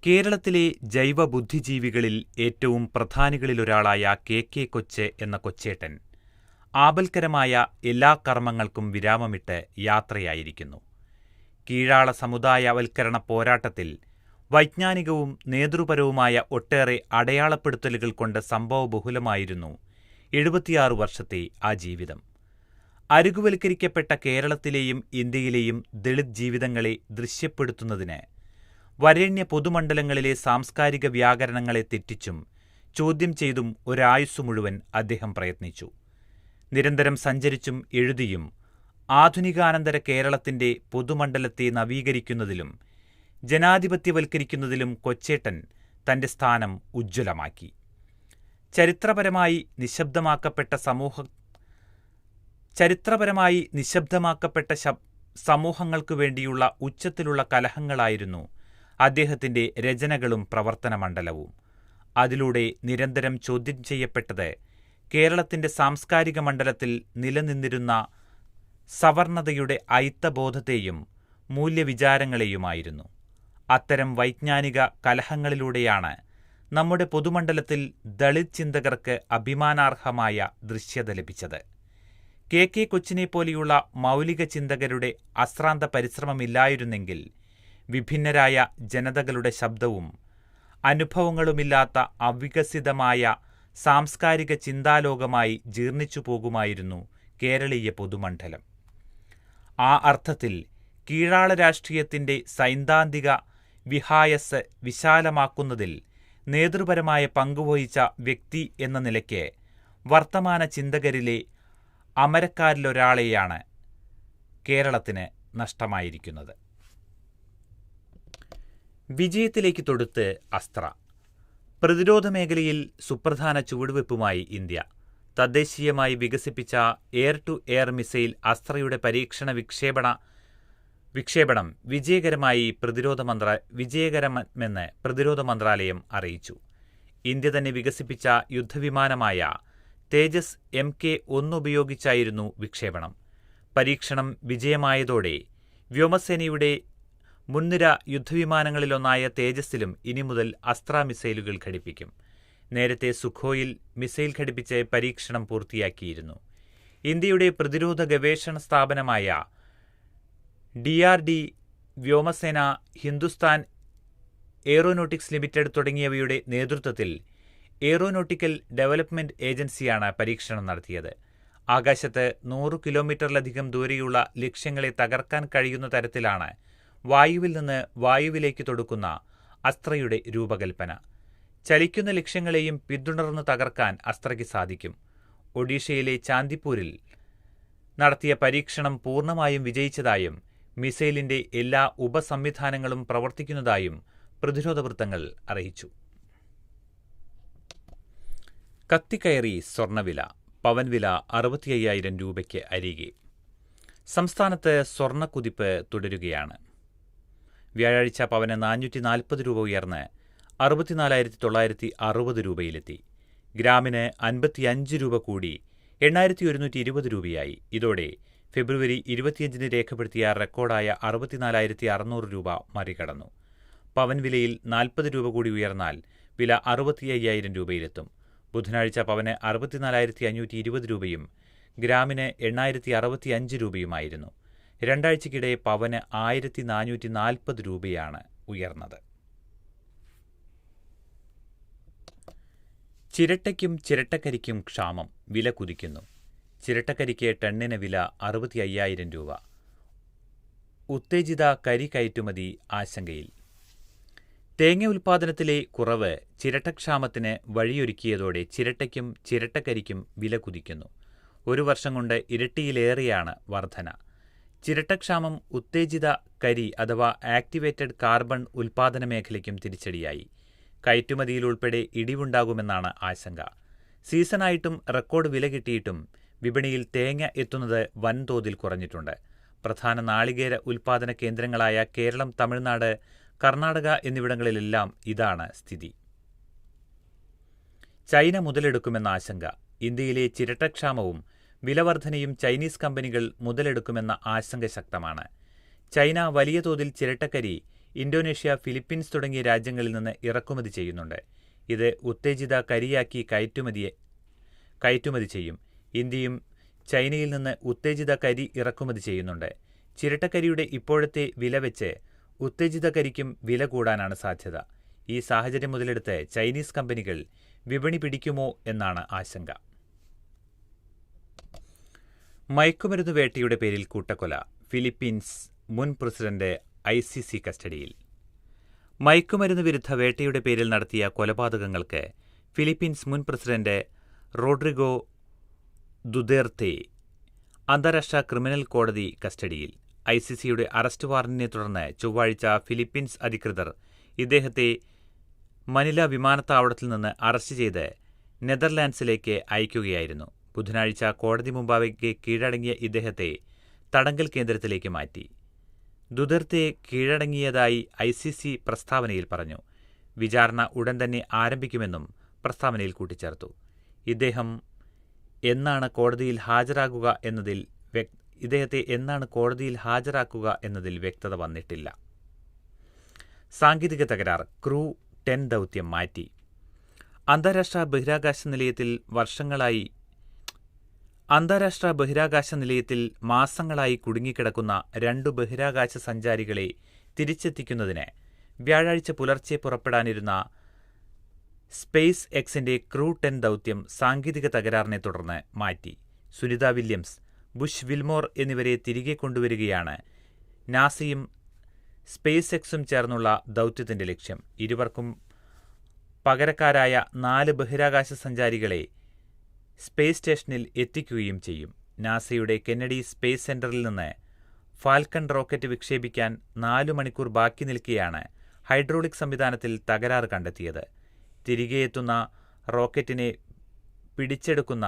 കേരളത്തിലെ ജൈവ ബുദ്ധിജീവികളിൽ ഏറ്റവും പ്രധാനികളിലൊരാളായ KK കൊച്ച് എന്ന കൊച്ചേട്ടൻ ആപൽക്കരമായ എല്ലാ കർമ്മങ്ങൾക്കും വിരാമമിട്ട് യാത്രയായിരിക്കുന്നു. കീഴാള സമുദായവൽക്കരണ പോരാട്ടത്തിൽ വൈജ്ഞാനികവും നേതൃപരവുമായ ഒട്ടേറെ അടയാളപ്പെടുത്തലുകൾ കൊണ്ട് സംഭവബഹുലമായിരുന്നു 76 വർഷത്തെ ആ ജീവിതം. അരികുവൽക്കരിക്കപ്പെട്ട കേരളത്തിലെയും ഇന്ത്യയിലെയും ദളിത് ജീവിതങ്ങളെ ദൃശ്യപ്പെടുത്തുന്നതിന് വരേണ്യ പൊതുമണ്ഡലങ്ങളിലെ സാംസ്കാരിക വ്യാകരണങ്ങളെ തെറ്റിച്ചും ചോദ്യം ചെയ്തും ഒരായുസ്സു മുഴുവൻ അദ്ദേഹം പ്രയത്നിച്ചു. നിരന്തരം സഞ്ചരിച്ചും എഴുതിയും ആധുനികാനന്തര കേരളത്തിന്റെ പൊതുമണ്ഡലത്തെ നവീകരിക്കുന്നതിലും ജനാധിപത്യവൽക്കരിക്കുന്നതിലും കൊച്ചേട്ടൻ തന്റെ സ്ഥാനം ഉജ്ജ്വലമാക്കി. ചരിത്രപരമായി നിശബ്ദമാക്കപ്പെട്ട സമൂഹങ്ങൾക്കു വേണ്ടിയുള്ള ഉച്ചത്തിലുള്ള കലഹങ്ങളായിരുന്നു അദ്ദേഹത്തിന്റെ രചനകളും പ്രവർത്തന മണ്ഡലവും. അതിലൂടെ നിരന്തരം ചോദ്യം ചെയ്യപ്പെട്ടത് കേരളത്തിന്റെ സാംസ്കാരിക മണ്ഡലത്തിൽ നിലനിന്നിരുന്ന സവർണതയുടെ അയിത്തബോധത്തെയും മൂല്യവിചാരങ്ങളെയുമായിരുന്നു. അത്തരം വൈജ്ഞാനിക കലഹങ്ങളിലൂടെയാണ് നമ്മുടെ പൊതുമണ്ഡലത്തിൽ ദളിത് ചിന്തകർക്ക് അഭിമാനാർഹമായ ദൃശ്യത ലഭിച്ചത്. KK കൊച്ചിനെപ്പോലെയുള്ള മൗലിക ചിന്തകരുടെ അശ്രാന്ത പരിശ്രമമില്ലായിരുന്നെങ്കിൽ വിഭിന്നരായ ജനതകളുടെ ശബ്ദവും അനുഭവങ്ങളുമില്ലാത്ത അവികസിതമായ സാംസ്കാരിക ചിന്താലോകമായി ജീർണിച്ചു പോകുമായിരുന്നു കേരളീയ പൊതുമണ്ഡലം. ആ അർത്ഥത്തിൽ കീഴാള രാഷ്ട്രീയത്തിന്റെ സൈദ്ധാന്തിക വിഹായസ് വിശാലമാക്കുന്നതിൽ നേതൃപരമായ പങ്കുവഹിച്ച വ്യക്തി എന്ന നിലയ്ക്ക് വർത്തമാന ചിന്തകരിലെ അമരക്കാരിലൊരാളെയാണ് കേരളത്തിന് നഷ്ടമായിരിക്കുന്നത്. വിജയത്തിലേക്ക് തൊടുത്ത് അസ്ത്ര. പ്രതിരോധ മേഖലയിൽ സുപ്രധാന ചുവടുവെപ്പുമായി ഇന്ത്യ. തദ്ദേശീയമായി വികസിപ്പിച്ച എയർ ടു എയർ മിസൈൽ അസ്ത്രയുടെ പരീക്ഷണ വിക്ഷേപണം വിജയകരമെന്ന് പ്രതിരോധ മന്ത്രാലയം അറിയിച്ചു. ഇന്ത്യ തന്നെ വികസിപ്പിച്ച യുദ്ധവിമാനമായ തേജസ് MK-1 ഉപയോഗിച്ചായിരുന്നു വിക്ഷേപണം. പരീക്ഷണം വിജയമായതോടെ വ്യോമസേനയുടെ മുൻനിര യുദ്ധവിമാനങ്ങളിലൊന്നായ തേജസ്സിലും ഇനി മുതൽ അസ്ത്ര മിസൈലുകൾ ഘടിപ്പിക്കും. നേരത്തെ സുഖോയിൽ മിസൈൽ ഘടിപ്പിച്ച് പരീക്ഷണം പൂർത്തിയാക്കിയിരുന്നു. ഇന്ത്യയുടെ പ്രതിരോധ ഗവേഷണ സ്ഥാപനമായ DRD, വ്യോമസേന, ഹിന്ദുസ്ഥാൻ എയ്റോനോട്ടിക്സ് ലിമിറ്റഡ് തുടങ്ങിയവയുടെ നേതൃത്വത്തിൽ എയ്റോനോട്ടിക്കൽ ഡെവലപ്മെന്റ് ഏജൻസിയാണ് പരീക്ഷണം നടത്തിയത്. ആകാശത്ത് 100 കിലോമീറ്ററിലധികം ദൂരെയുള്ള ലക്ഷ്യങ്ങളെ തകർക്കാൻ കഴിയുന്ന തരത്തിലാണ് വായുവിൽ നിന്ന് വായുവിലേക്ക് തൊടുക്കുന്ന അസ്ത്രയുടെ രൂപകൽപ്പന. ചലിക്കുന്ന ലക്ഷ്യങ്ങളെയും പിന്തുടർന്ന് തകർക്കാൻ അസ്ത്രയ്ക്ക് സാധിക്കും. ഒഡീഷയിലെ ചാന്ദിപ്പൂരിൽ നടത്തിയ പരീക്ഷണം പൂർണ്ണമായും വിജയിച്ചതായും മിസൈലിന്റെ എല്ലാ ഉപസംവിധാനങ്ങളും പ്രവർത്തിക്കുന്നതായും പ്രതിരോധ വൃത്തങ്ങൾ അറിയിച്ചു. കത്തിക്കയറി സ്വർണ്ണവില. പവൻ വില 65,000 രൂപയ്ക്ക് അരികെ. സംസ്ഥാനത്ത് സ്വർണ്ണക്കുതിപ്പ് തുടരുകയാണ്. വ്യാഴാഴ്ച പവന് 440 രൂപ ഉയർന്ന് 64,960 രൂപയിലെത്തി. ഗ്രാമിന് 55 രൂപ കൂടി 8,120 രൂപയായി. ഇതോടെ ഫെബ്രുവരി 25 രേഖപ്പെടുത്തിയ റെക്കോർഡായ 64,600 രൂപ മറികടന്നു. പവൻ വിലയിൽ 40 രൂപ കൂടി ഉയർന്നാൽ വില 65,000 രൂപയിലെത്തും. ബുധനാഴ്ച പവന് 64,520 രൂപയും ഗ്രാമിന് 8,065 രൂപയുമായിരുന്നു. രണ്ടാഴ്ചയ്ക്കിടെ പവന് 1,440 രൂപയാണ് ഉയർന്നത്. ചിരട്ടയ്ക്കും ചിരട്ടക്കരിക്കും ക്ഷാമം. വില കുതിക്കുന്നു. ചിരട്ടക്കരിക്ക് ടണ്ണിന് വില 65,000 രൂപ. ഉത്തേജിത കരി കയറ്റുമതി ആശങ്കയിൽ. തേങ്ങ ഉൽപ്പാദനത്തിലെ കുറവ് ചിരട്ടക്ഷാമത്തിന് വഴിയൊരുക്കിയതോടെ ചിരട്ടയ്ക്കും ചിരട്ടക്കരിക്കും വില കുതിക്കുന്നു. ഒരു വർഷം കൊണ്ട് ഇരട്ടിയിലേറെയാണ് വർധന. ചിരട്ടക്ഷാമം ഉത്തേജിത കരി അഥവാ ആക്ടിവേറ്റഡ് കാർബൺ ഉൽപ്പാദന മേഖലയ്ക്കും തിരിച്ചടിയായി. കയറ്റുമതിയിലുൾപ്പെടെ ഇടിവുണ്ടാകുമെന്നാണ് ആശങ്ക. സീസണായിട്ടും റെക്കോർഡ് വില കിട്ടിയിട്ടും വിപണിയിൽ തേങ്ങ എത്തുന്നത് വൻതോതിൽ കുറഞ്ഞിട്ടുണ്ട്. പ്രധാന നാളികേര ഉൽപ്പാദന കേന്ദ്രങ്ങളായ കേരളം, തമിഴ്നാട്, കർണാടക എന്നിവിടങ്ങളിലെല്ലാം ഇതാണ് സ്ഥിതി. ചൈന മുതലെടുക്കുമെന്ന ആശങ്ക. ഇന്ത്യയിലെ ചിരട്ടക്ഷാമവും വിലവർധനയും ചൈനീസ് കമ്പനികൾ മുതലെടുക്കുമെന്ന ആശങ്ക ശക്തമാണ്. ചൈന വലിയ തോതിൽ ചിരട്ടക്കരി ഇന്തോനേഷ്യ, ഫിലിപ്പീൻസ് തുടങ്ങിയ രാജ്യങ്ങളിൽ നിന്ന് ഇറക്കുമതി ചെയ്യുന്നുണ്ട്. ഇത് ഉത്തേജിത കരിയാക്കി കയറ്റുമതി ചെയ്യും. ഇന്ത്യയും ചൈനയിൽ നിന്ന് ഉത്തേജിത കരി ഇറക്കുമതി ചെയ്യുന്നുണ്ട്. ചിരട്ടക്കരിയുടെ ഇപ്പോഴത്തെ വില വെച്ച് ഉത്തേജിത കരിക്കും വില കൂടാനാണ് സാധ്യത. ഈ സാഹചര്യം മുതലെടുത്ത് ചൈനീസ് കമ്പനികൾ വിപണി പിടിക്കുമോ എന്നാണ് ആശങ്ക. മയക്കുമരുന്ന് വേട്ടയുടെ പേരിൽ കൂട്ടക്കൊല. ഫിലിപ്പീൻസ് മുൻ പ്രസിഡന്റ് ICC കസ്റ്റഡിയിൽ. മയക്കുമരുന്ന് വിരുദ്ധ വേട്ടയുടെ പേരിൽ നടത്തിയ കൊലപാതകങ്ങൾക്ക് ഫിലിപ്പീൻസ് മുൻ പ്രസിഡന്റ് റോഡ്രിഗോ ദുതേർത്തെ അന്താരാഷ്ട്ര ക്രിമിനൽ കോടതി കസ്റ്റഡിയിൽ. ICCയുടെ അറസ്റ്റ് വാറന്റിനെ തുടർന്ന് ചൊവ്വാഴ്ച ഫിലിപ്പീൻസ് അധികൃതർ ഇദ്ദേഹത്തെ മനില വിമാനത്താവളത്തിൽ നിന്ന് അറസ്റ്റ് ചെയ്ത് നെതർലാൻഡ്സിലേക്ക് അയക്കുകയായിരുന്നു. ബുധനാഴ്ച കോടതി മുമ്പാകെ കീഴടങ്ങിയ ഇദ്ദേഹത്തെ തടങ്കൽ കേന്ദ്രത്തിലേക്ക് മാറ്റി. ദുതേർത്തെ കീഴടങ്ങിയതായി ICC പ്രസ്താവനയിൽ പറഞ്ഞു. വിചാരണ ഉടൻ തന്നെ ആരംഭിക്കുമെന്നും പ്രസ്താവനയിൽ കൂട്ടിച്ചേർത്തു. ഇദ്ദേഹത്തെ എന്നാണ് കോടതിയിൽ ഹാജരാക്കുക എന്നതിൽ വ്യക്തത വന്നിട്ടില്ല. സാങ്കേതിക തകരാർ. ക്രൂ 10 ദൗത്യം മാറ്റി. അന്താരാഷ്ട്ര ബഹിരാകാശ നിലയത്തിൽ മാസങ്ങളായി കുടുങ്ങിക്കിടക്കുന്ന 2 ബഹിരാകാശ സഞ്ചാരികളെ തിരിച്ചെത്തിക്കുന്നതിന് വ്യാഴാഴ്ച പുലർച്ചെ പുറപ്പെടാനിരുന്ന സ്പേസ് എക്സിന്റെ ക്രൂ 10 ദൗത്യം സാങ്കേതിക തകരാറിനെ തുടർന്ന് മാറ്റി. സുനിത വില്യംസ്, ബുഷ് വിൽമോർ എന്നിവരെ തിരികെ കൊണ്ടുവരികയാണ് നാസയും സ്പേസ് എക്സും ചേർന്നുള്ള ദൗത്യത്തിന്റെ ലക്ഷ്യം. ഇരുവർക്കും പകരക്കാരായ 4 ബഹിരാകാശ സഞ്ചാരികളെ സ്പേസ് സ്റ്റേഷനിൽ എത്തിക്കുകയും ചെയ്യും. നാസയുടെ കെന്നഡി സ്പേസ് സെന്ററിൽ നിന്ന് ഫാൽക്കൺ റോക്കറ്റ് വിക്ഷേപിക്കാൻ 4 മണിക്കൂർ ബാക്കി നിൽക്കെയാണ് ഹൈഡ്രോളിക് സംവിധാനത്തിൽ തകരാറ് കണ്ടെത്തിയത്. തിരികെ എത്തുന്ന റോക്കറ്റിനെ പിടിച്ചെടുക്കുന്ന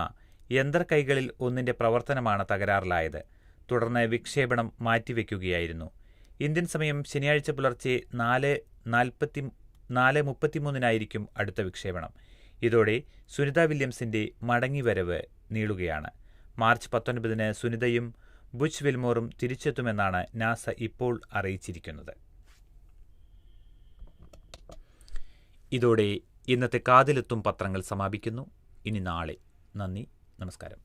യന്ത്രക്കൈകളിൽ ഒന്നിന്റെ പ്രവർത്തനമാണ് തകരാറിലായത്. തുടർന്ന് വിക്ഷേപണം മാറ്റിവെക്കുകയായിരുന്നു. ഇന്ത്യൻ സമയം ശനിയാഴ്ച പുലർച്ചെ 4:33 അടുത്ത വിക്ഷേപണം. ഇതോടെ സുനിത വില്യംസിന്റെ മടങ്ങിവരവ് നീളുകയാണ്. മാർച്ച് 19 സുനിതയും ബുഷ് വിൽമോറും തിരിച്ചെത്തുമെന്നാണ് നാസ ഇപ്പോൾ അറിയിച്ചിരിക്കുന്നത്. ഇതോടെ ഇന്നത്തെ കാതിലെത്തും പത്രങ്ങൾ സമാപിക്കുന്നു. ഇനി നാളെ. നന്ദി, നമസ്കാരം.